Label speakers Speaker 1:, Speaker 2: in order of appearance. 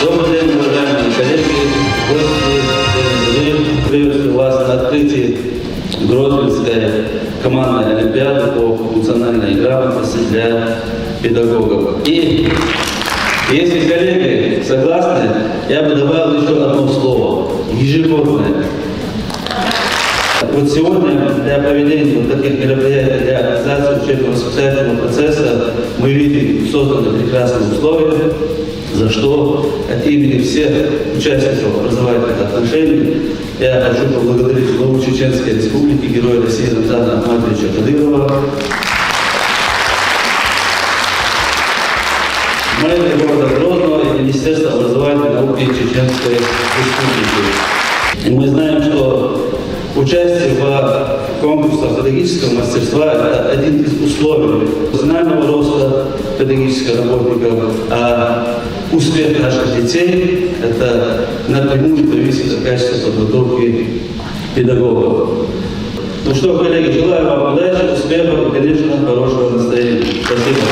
Speaker 1: Добрый день, уважаемые коллеги, гости. Приветствую вас на открытии Гродненской командной олимпиады по функциональной грамотности для педагогов. И если коллеги согласны, я бы добавил еще одно слово – ежегодное. Вот сегодня для проведения вот таких мероприятий, для организации учебно-воспитательного процесса мы видим созданы прекрасные условия, за что от имени всех участников образовательных отношений я хочу поблагодарить главу Чеченской Республики, героя России Рамзана Ахматовича Кадырова, мэра города Гродного и Министерства образования и науки Чеченской Республики. И мы знаем, что участие в конкурсах педагогического мастерства – это один из условий профессионального роста педагогических работников, а успех наших детей – это напрямую зависит от качества подготовки педагогов. Ну что, коллеги, желаю вам удачи, успехов и, конечно, хорошего настроения. Спасибо.